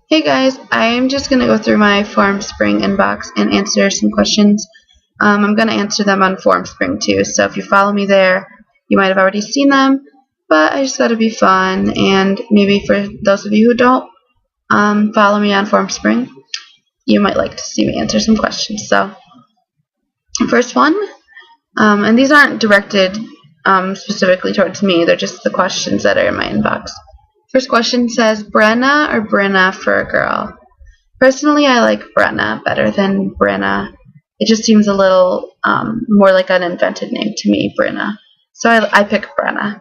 Hey guys, I'm just going to go through my Formspring inbox and answer some questions. I'm going to answer them on Formspring too, so if you follow me there, you might have already seen them, but I just thought it'd be fun, and maybe for those of you who don't follow me on Formspring, you might like to see me answer some questions. So, first one, and these aren't directed specifically towards me, they're just the questions that are in my inbox. First question says, Brenna or Brenna for a girl? Personally, I like Brenna better than Brenna. It just seems a little more like an invented name to me, Brenna. So I pick Brenna.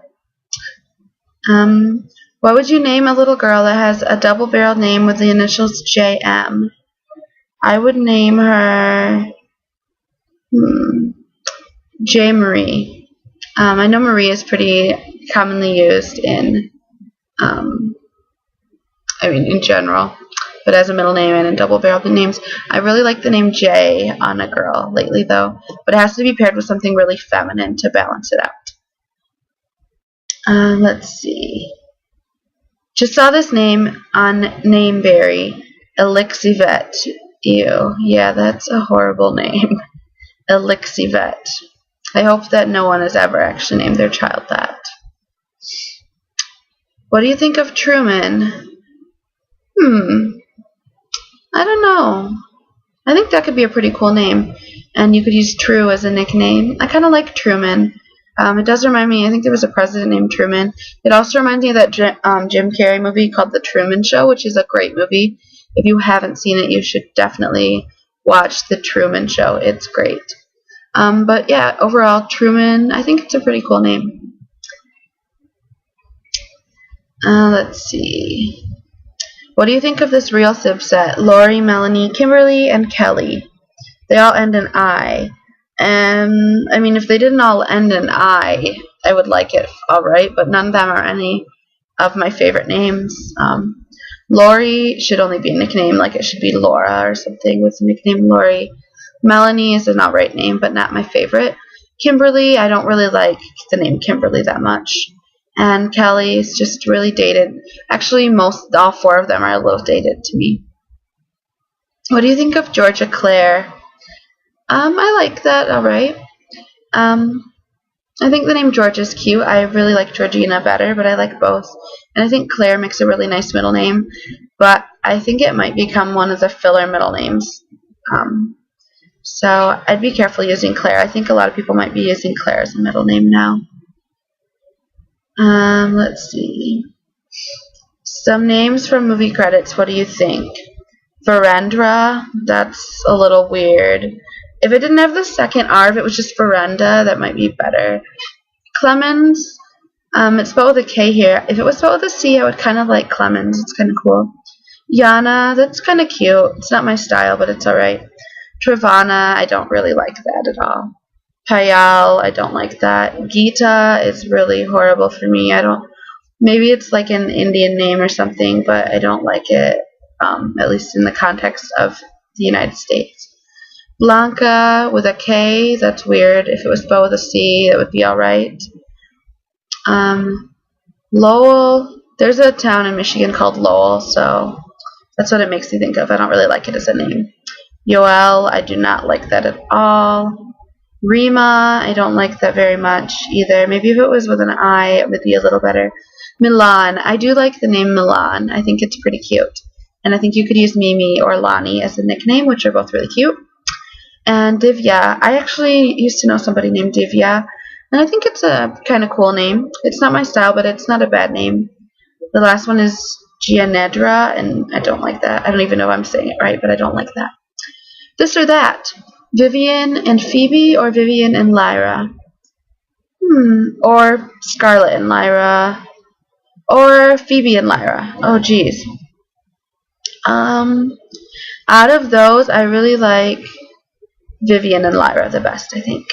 What would you name a little girl that has a double-barreled name with the initials JM? I would name her J. Marie. I know Marie is pretty commonly used in general, but as a middle name and in double-barreled names. I really like the name Jay on a girl lately, though, but it has to be paired with something really feminine to balance it out. Let's see. Just saw this name on Nameberry, Elixivet. Ew, yeah, that's a horrible name. Elixivet. I hope that no one has ever actually named their child that. What do you think of Truman? I don't know. I think that could be a pretty cool name, and you could use True as a nickname. I kind of like Truman. It does remind me, I think there was a president named Truman. It also reminds me of that Jim Carrey movie called The Truman Show, which is a great movie. If you haven't seen it, you should definitely watch The Truman Show. It's great. But yeah, overall, Truman, I think it's a pretty cool name. Let's see. What do you think of this real sib set? Lori, Melanie, Kimberly, and Kelly. They all end in I. And, if they didn't all end in I would like it alright, but none of them are any of my favorite names. Lori should only be a nickname, like it should be Laura or something with the nickname Lori. Melanie is an alright name, but not my favorite. Kimberly, I don't really like the name Kimberly that much. And Kelly is just really dated. Actually, all four of them are a little dated to me. What do you think of Georgia Claire? I like that, alright. I think the name George is cute. I really like Georgina better, but I like both. And I think Claire makes a really nice middle name, but I think it might become one of the filler middle names. So I'd be careful using Claire. I think a lot of people might be using Claire as a middle name now. Let's see. Some names from movie credits. What do you think? Verendra, that's a little weird. If it didn't have the second R, if it was just Verenda, that might be better. Clemens, it's spelled with a K here. If it was spelled with a C, I would kind of like Clemens. It's kind of cool. Yana, that's kind of cute. It's not my style, but it's alright. Travana, I don't really like that at all. Payal, I don't like that. Gita is really horrible for me. Maybe it's like an Indian name or something, but I don't like it, at least in the context of the United States. Blanca with a K, that's weird. If it was spelled with a C, it would be alright. Lowell, there's a town in Michigan called Lowell, so that's what it makes me think of. I don't really like it as a name. Yoel, I do not like that at all. Rima, I don't like that very much either. Maybe if it was with an I, it would be a little better. Milan, I do like the name Milan. I think it's pretty cute. And I think you could use Mimi or Lani as a nickname, which are both really cute. And Divya, I actually used to know somebody named Divya, and I think it's a kind of cool name. It's not my style, but it's not a bad name. The last one is Gianedra, and I don't like that. I don't even know if I'm saying it right, but I don't like that. This or that. Vivian and Phoebe or Vivian and Lyra? Or Scarlett and Lyra. Or Phoebe and Lyra. Oh, geez. Out of those, I really like Vivian and Lyra the best, I think.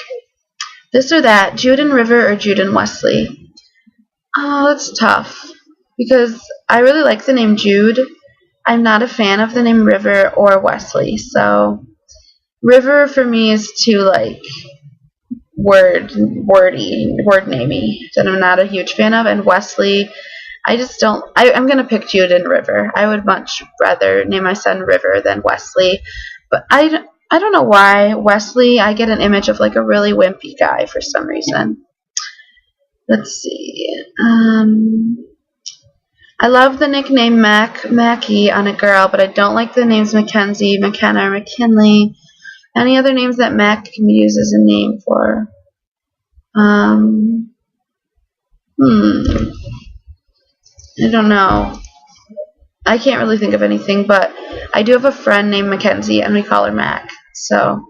This or that. Jude and River or Jude and Wesley? Oh, that's tough. Because I really like the name Jude. I'm not a fan of the name River or Wesley, so River for me is too word namey that I'm not a huge fan of, and Wesley, I just don't. I'm gonna pick Juden River. I would much rather name my son River than Wesley, but I don't know why Wesley. I get an image of like a really wimpy guy for some reason. Let's see. I love the nickname Mackie on a girl, but I don't like the names Mackenzie, McKenna, or McKinley. Any other names that Mac can be used as a name for? I don't know. I can't really think of anything, but I do have a friend named Mackenzie, and we call her Mac. So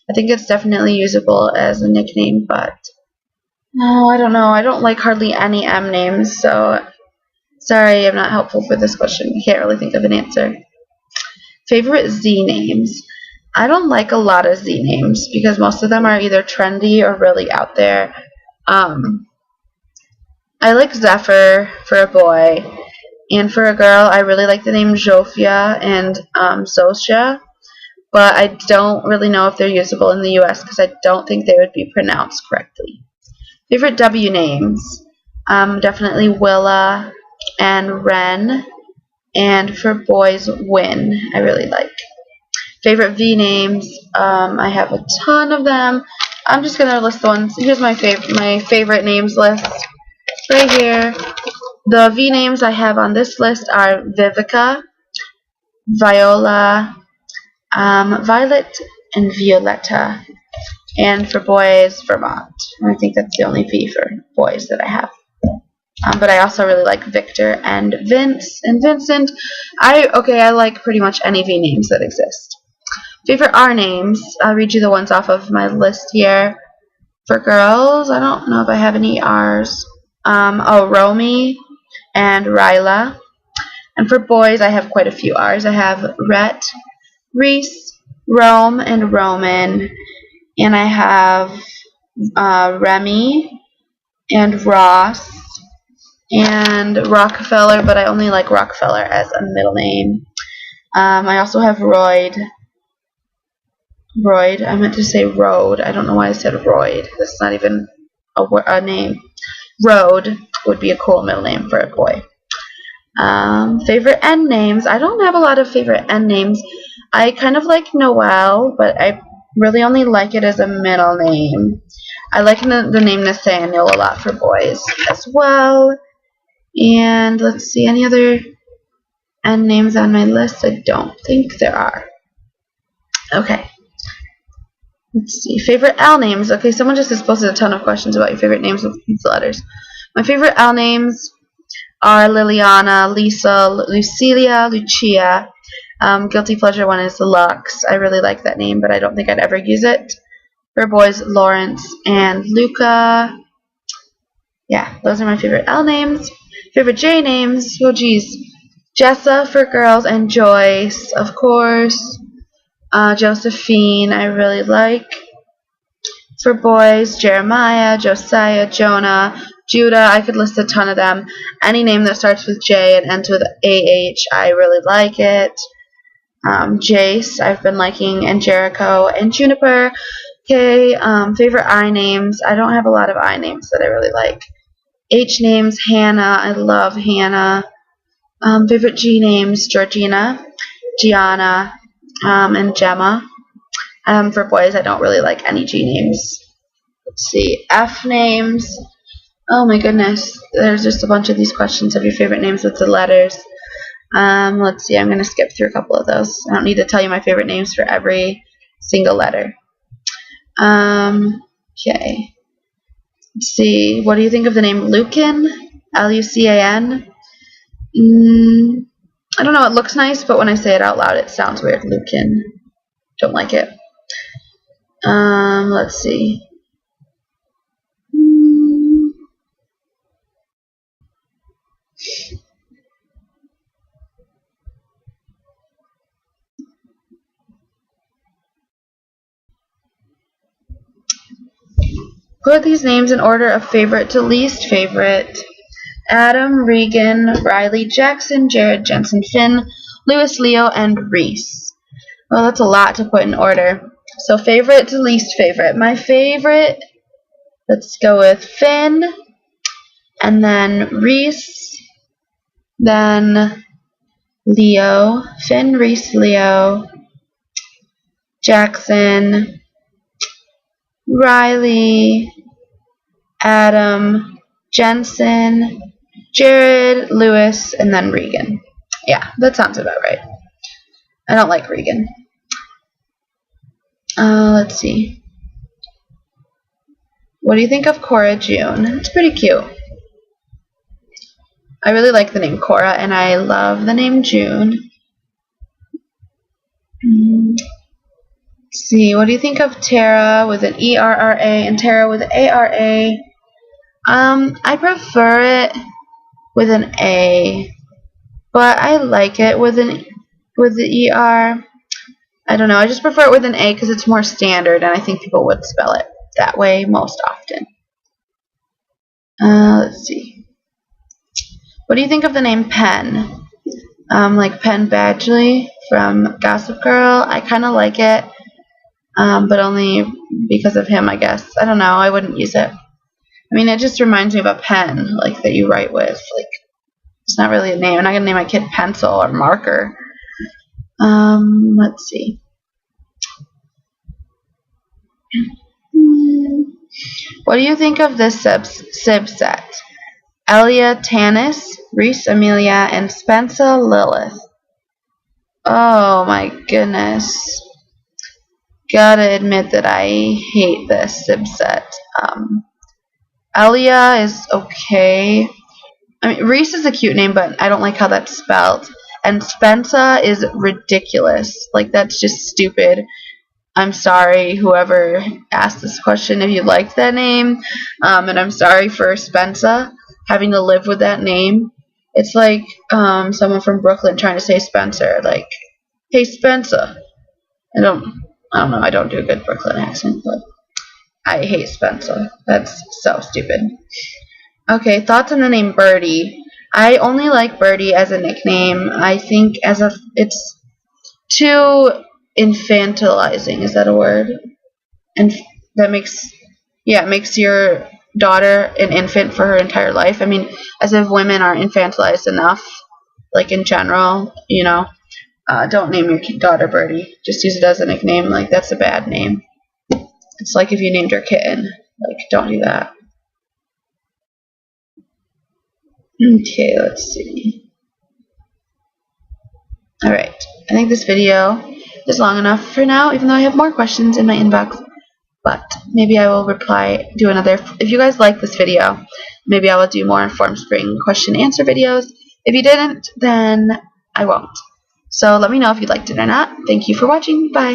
I think it's definitely usable as a nickname, but no, I don't know. I don't like hardly any M names, so sorry, I'm not helpful for this question. I can't really think of an answer. Favorite Z names? I don't like a lot of Z names because most of them are either trendy or really out there. I like Zephyr for a boy, and for a girl, I really like the name Jofia and Socia, but I don't really know if they're usable in the U.S. because I don't think they would be pronounced correctly. Favorite W names? Definitely Willa and Ren, and for boys, Win. I really like. Favorite V names? I have a ton of them. I'm just gonna list the ones. Here's my favorite names list right here. The V names I have on this list are Vivica, Viola, Violet, and Violetta. And for boys, Vermont. I think that's the only V for boys that I have. But I also really like Victor and Vince and Vincent. I like pretty much any V names that exist. Favorite R names, I'll read you the ones off of my list here. For girls, I don't know if I have any R's. Romy and Ryla. And for boys, I have quite a few R's. I have Rhett, Reese, Rome, and Roman. And I have Remy and Ross and Rockefeller, but I only like Rockefeller as a middle name. I also have Royd, I meant to say Road. I don't know why I said Royd. That's not even a name. Road would be a cool middle name for a boy. Favorite N names. I don't have a lot of favorite N names. I kind of like Noel, but I really only like it as a middle name. I like the name Nathaniel a lot for boys as well. And let's see, any other N names on my list? I don't think there are. Okay. Let's see. Favorite L names. Okay, someone just posted a ton of questions about your favorite names with these letters. My favorite L names are Liliana, Lisa, Lucilia, Lucia. Guilty pleasure one is Lux. I really like that name, but I don't think I'd ever use it. For boys, Lawrence and Luca. Yeah, those are my favorite L names. Favorite J names. Oh, geez. Jessa for girls and Joyce, of course. Josephine, I really like. For boys, Jeremiah, Josiah, Jonah, Judah, I could list a ton of them. Any name that starts with J and ends with AH, I really like it. Jace, I've been liking, and Jericho, and Juniper. Okay, favorite I names. I don't have a lot of I names that I really like. H names, Hannah, I love Hannah. Favorite G names, Georgina, Gianna, and Gemma. For boys, I don't really like any G names. Let's see. F names. Oh my goodness. There's just a bunch of these questions of your favorite names with the letters. Let's see. I'm going to skip through a couple of those. I don't need to tell you my favorite names for every single letter. Okay. Let's see. What do you think of the name Lucan? Lucan? I don't know. It looks nice, but when I say it out loud, it sounds weird. Lucan. Don't like it. Let's see. Put these names in order of favorite to least favorite. Adam, Regan, Riley, Jackson, Jared, Jensen, Finn, Lewis, Leo, and Reese. Well, that's a lot to put in order. So favorite to least favorite. My favorite, let's go with Finn, and then Reese, Then Leo, Finn, Reese, Leo, Jackson, Riley, Adam, Jensen, Jared, Lewis, and then Regan. Yeah, that sounds about right. I don't like Regan. Let's see. What do you think of Cora June? It's pretty cute. I really like the name Cora, and I love the name June. Let's see. What do you think of Tara with an ERRA and Tara with an ARA? I prefer it with an A, but I like it with the ER. I don't know. I just prefer it with an A because it's more standard, and I think people would spell it that way most often. Let's see. What do you think of the name Penn? Like Penn Badgley from Gossip Girl. I kind of like it, but only because of him, I guess. I don't know. I wouldn't use it. I mean, it just reminds me of a pen, like, that you write with. Like, it's not really a name. I'm not going to name my kid Pencil or Marker. Let's see. What do you think of this Sib set? Elia Tanis, Reese Amelia, and Spencer Lilith. Oh my goodness. Gotta admit that I hate this Sib set. Elia is okay. I mean, Reese is a cute name, but I don't like how that's spelled. And Spencer is ridiculous. Like, that's just stupid. I'm sorry, whoever asked this question, if you liked that name. And I'm sorry for Spencer having to live with that name. It's like someone from Brooklyn trying to say Spencer. Like, hey, Spencer. I don't know. I don't do a good Brooklyn accent, but I hate Spencer. That's so stupid. Okay, thoughts on the name Birdie. I only like Birdie as a nickname. I think it's too infantilizing. Is that a word? And that makes your daughter an infant for her entire life. I mean, as if women are infantilized enough, like in general, don't name your daughter Birdie. Just use it as a nickname. Like, that's a bad name. It's like if you named your kitten. Like, don't do that. Okay, let's see. Alright, I think this video is long enough for now, even though I have more questions in my inbox. But maybe I will do another. If you guys like this video, maybe I will do more Formspring question answer videos. If you didn't, then I won't. So let me know if you liked it or not. Thank you for watching. Bye.